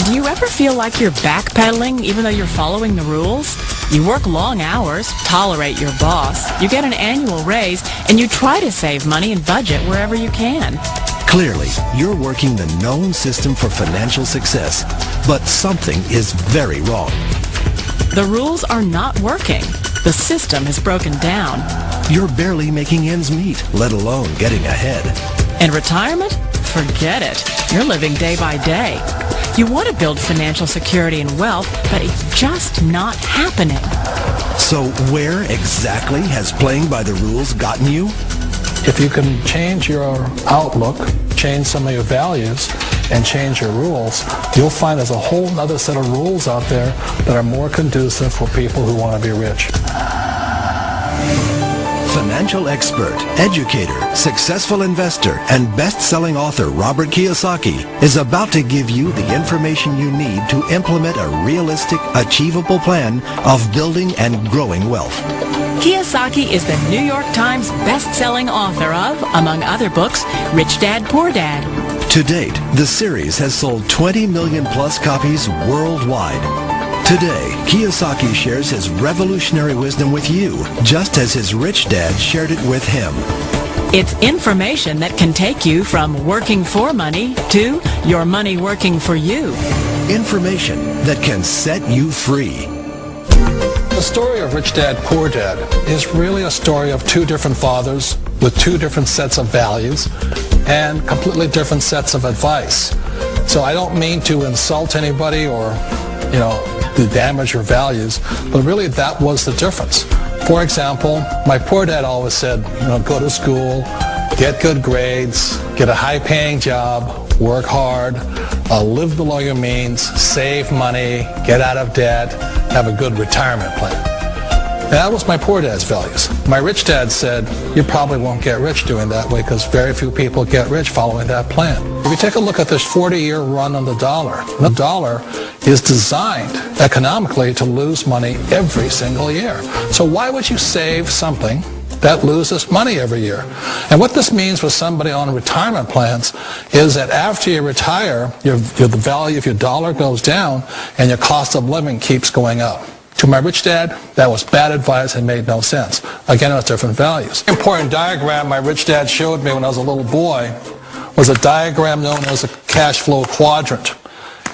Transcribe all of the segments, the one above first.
Do you ever feel like you're backpedaling even though you're following the rules? You work long hours, tolerate your boss, you get an annual raise, and you try to save money and budget wherever you can. Clearly, you're working the known system for financial success, but something is very wrong. The rules are not working. The system has broken down. You're barely making ends meet, let alone getting ahead. And retirement? Forget it. You're living day by day. You want to build financial security and wealth, but it's just not happening. So where exactly has playing by the rules gotten you? If you can change your outlook, change some of your values, and change your rules, you'll find there's a whole other set of rules out there that are more conducive for people who want to be rich. Financial expert, educator, successful investor, and best-selling author Robert Kiyosaki is about to give you the information you need to implement a realistic, achievable plan of building and growing wealth. Kiyosaki is the New York Times best-selling author of, among other books, Rich Dad, Poor Dad. To date, the series has sold 20 million plus copies worldwide. Today, Kiyosaki shares his revolutionary wisdom with you, just as his rich dad shared it with him. It's information that can take you from working for money to your money working for you. Information that can set you free. The story of Rich Dad, Poor Dad is really a story of two different fathers with two different sets of values and completely different sets of advice. So I don't mean to insult anybody or, to damage your values, but really that was the difference. For example, my poor dad always said, go to school, get good grades, get a high-paying job, work hard, live below your means, save money, get out of debt, have a good retirement plan. And that was my poor dad's values. My rich dad said, you probably won't get rich doing that way because very few people get rich following that plan. If you take a look at this 40-year run on the dollar is designed economically to lose money every single year. So why would you save something that loses money every year? And what this means for somebody on retirement plans is that after you retire, the value of your dollar goes down and your cost of living keeps going up. To my rich dad, that was bad advice and made no sense. Again, it was different values. An important diagram my rich dad showed me when I was a little boy was a diagram known as a cash flow quadrant.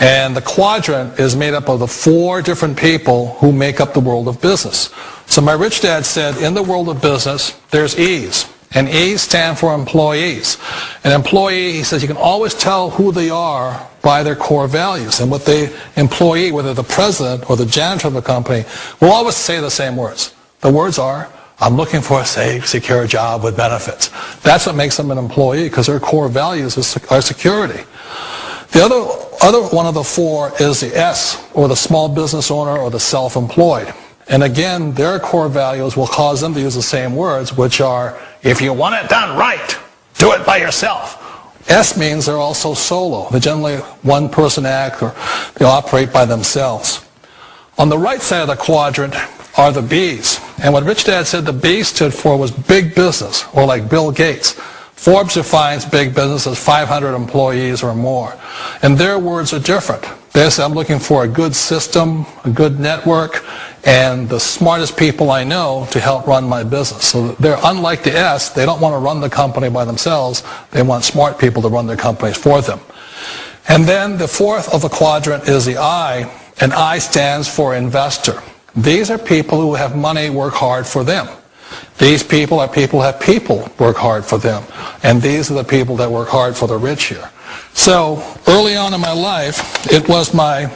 And the quadrant is made up of the four different people who make up the world of business. So my rich dad said, in the world of business, there's E's. And E's stand for employees. An employee, he says, you can always tell who they are by their core values. And what the employee, whether the president or the janitor of the company, will always say the same words. The words are, I'm looking for a safe, secure job with benefits. That's what makes them an employee, because their core values are security. The other one of the four is the S, or the small business owner or the self-employed. And again, their core values will cause them to use the same words, which are, if you want it done right, do it by yourself. S means they're also solo. They're generally one-person act, or they operate by themselves. On the right side of the quadrant are the B's. And what Rich Dad said the B stood for was big business, or like Bill Gates. Forbes defines big business as 500 employees or more. And their words are different. They say, I'm looking for a good system, a good network, and the smartest people I know to help run my business. So they're unlike the S. They don't want to run the company by themselves. They want smart people to run their companies for them. And then the fourth of the quadrant is the I, and I stands for investor. These are people who have money work hard for them. These people are people who have people work hard for them. And these are the people that work hard for the rich here. So early on in my life, it was my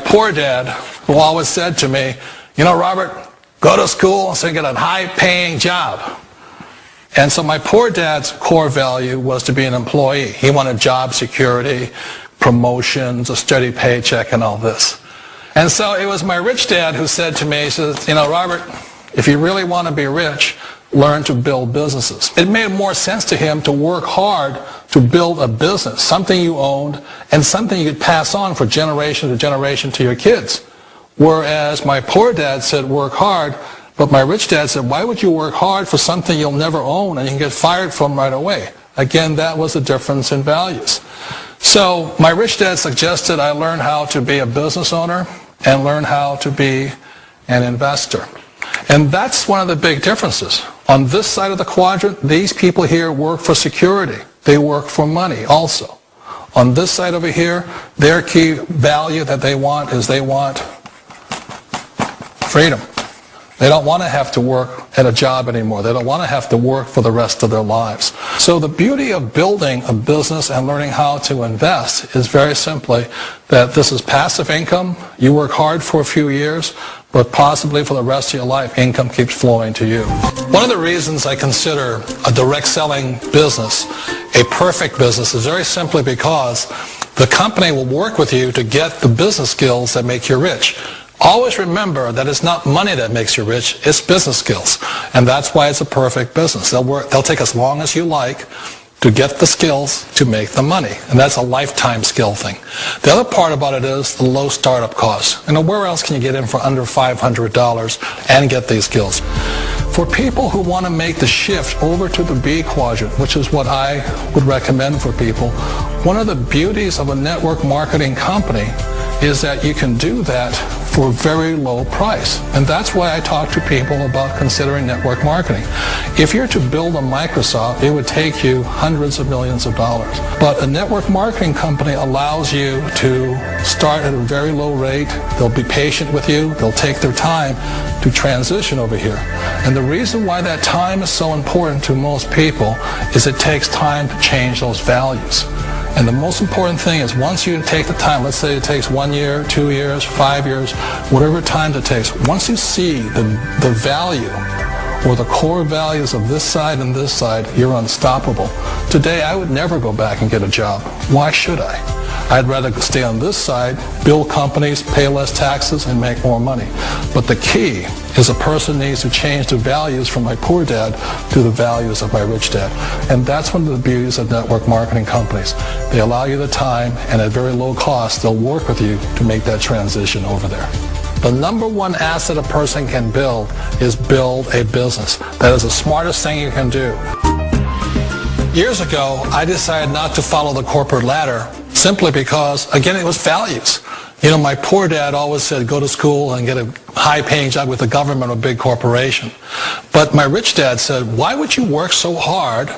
poor dad who always said to me, Robert, go to school so you get a high-paying job. And so my poor dad's core value was to be an employee. He wanted job security, promotions, a steady paycheck, and all this. And so it was my rich dad who said to me, he says, Robert, if you really want to be rich, learn to build businesses. It made more sense to him to work hard to build a business, something you owned, and something you could pass on for generation to generation to your kids. Whereas my poor dad said work hard, but my rich dad said, why would you work hard for something you'll never own and you can get fired from right away? Again, that was the difference in values. So my rich dad suggested I learn how to be a business owner and learn how to be an investor. And that's one of the big differences. On this side of the quadrant, these people here work for security. They work for money also. On this side over here, their key value that they want is they want freedom. They don't want to have to work at a job anymore. They don't want to have to work for the rest of their lives. So the beauty of building a business and learning how to invest is very simply that this is passive income. You work hard for a few years, but possibly for the rest of your life, income keeps flowing to you. One of the reasons I consider a direct selling business a perfect business is very simply because the company will work with you to get the business skills that make you rich. Always remember that it's not money that makes you rich, it's business skills. And that's why it's a perfect business. They'll take as long as you like to get the skills to make the money. And that's a lifetime skill thing. The other part about it is the low startup cost. Where else can you get in for under $500 and get these skills? For people who want to make the shift over to the B quadrant, which is what I would recommend for people, one of the beauties of a network marketing company is that you can do that for a very low price. And that's why I talk to people about considering network marketing. If you're to build a Microsoft, it would take you hundreds of millions of dollars. But a network marketing company allows you to start at a very low rate. They'll be patient with you. They'll take their time to transition over here. And the reason why that time is so important to most people is it takes time to change those values. And the most important thing is once you take the time, let's say it takes 1 year, 2 years, 5 years, whatever time it takes, once you see the value or the core values of this side and this side, you're unstoppable. Today, I would never go back and get a job. Why should I? I'd rather stay on this side, build companies, pay less taxes, and make more money. But the key is a person needs to change the values from my poor dad to the values of my rich dad. And that's one of the beauties of network marketing companies. They allow you the time, and at very low cost, they'll work with you to make that transition over there. The number one asset a person can build is build a business. That is the smartest thing you can do. Years ago, I decided not to follow the corporate ladder simply because, again, it was values. My poor dad always said, go to school and get a high-paying job with the government or a big corporation. But my rich dad said, why would you work so hard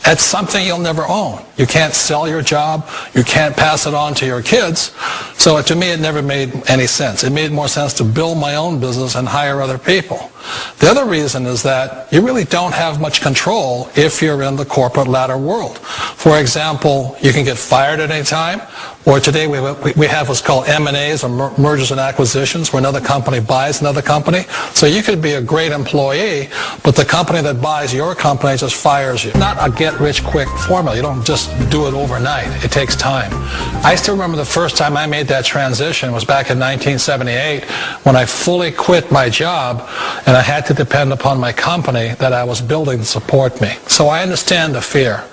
at something you'll never own? You can't sell your job. You can't pass it on to your kids. So to me, it never made any sense. It made more sense to build my own business and hire other people. The other reason is that you really don't have much control if you're in the corporate ladder world. For example, you can get fired at any time, or today we have what's called M&As, or mergers and acquisitions, where another company buys another company. So you could be a great employee, but the company that buys your company just fires you. Not a get-rich-quick formula. You don't just do it overnight. It takes time. I still remember the first time I made that transition was back in 1978 when I fully quit my job and I had to depend upon my company that I was building to support me. So I understand the fear.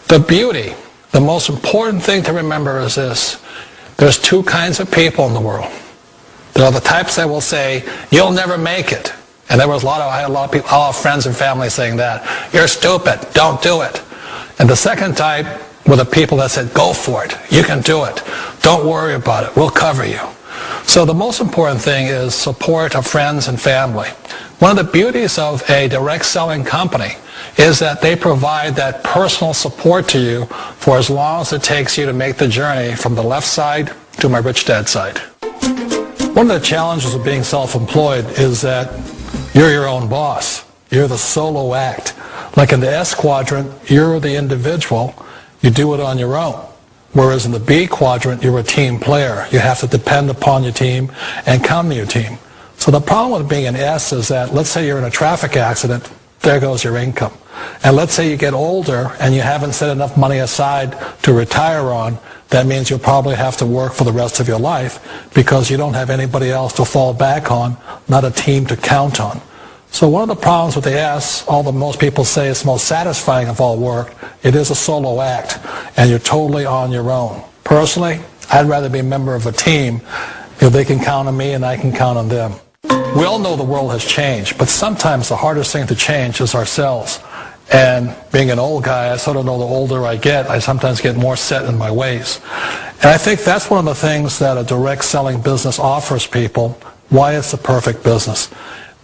The beauty, the most important thing to remember is this. There's two kinds of people in the world. There are the types that will say, you'll never make it. And I had a lot of people, all friends and family saying that. You're stupid. Don't do it. And the second type were the people that said, go for it. You can do it. Don't worry about it. We'll cover you. So the most important thing is support of friends and family. One of the beauties of a direct selling company is that they provide that personal support to you for as long as it takes you to make the journey from the left side to my rich dad side. One of the challenges of being self-employed is that you're your own boss. You're the solo act. Like in the S quadrant, you're the individual. You do it on your own. Whereas in the B quadrant, you're a team player. You have to depend upon your team and count on your team. So the problem with being an S is that, let's say you're in a traffic accident, there goes your income. And let's say you get older and you haven't set enough money aside to retire on, that means you'll probably have to work for the rest of your life because you don't have anybody else to fall back on, not a team to count on. So one of the problems with the S, although most people say it's most satisfying of all work, it is a solo act, and you're totally on your own. Personally, I'd rather be a member of a team if they can count on me and I can count on them. We all know the world has changed, but sometimes the hardest thing to change is ourselves. And being an old guy, I sort of know the older I get, I sometimes get more set in my ways. And I think that's one of the things that a direct selling business offers people, why it's the perfect business.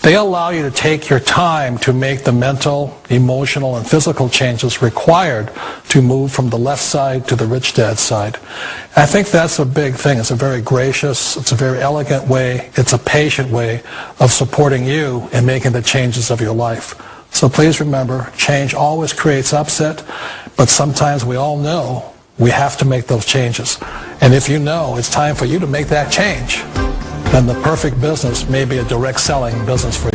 They allow you to take your time to make the mental, emotional, and physical changes required to move from the left side to the rich dad side. And I think that's a big thing. It's a very gracious, it's a very elegant way, it's a patient way of supporting you in making the changes of your life. So please remember, change always creates upset, but sometimes we all know we have to make those changes. And if you know it's time for you to make that change, then the perfect business may be a direct selling business for you.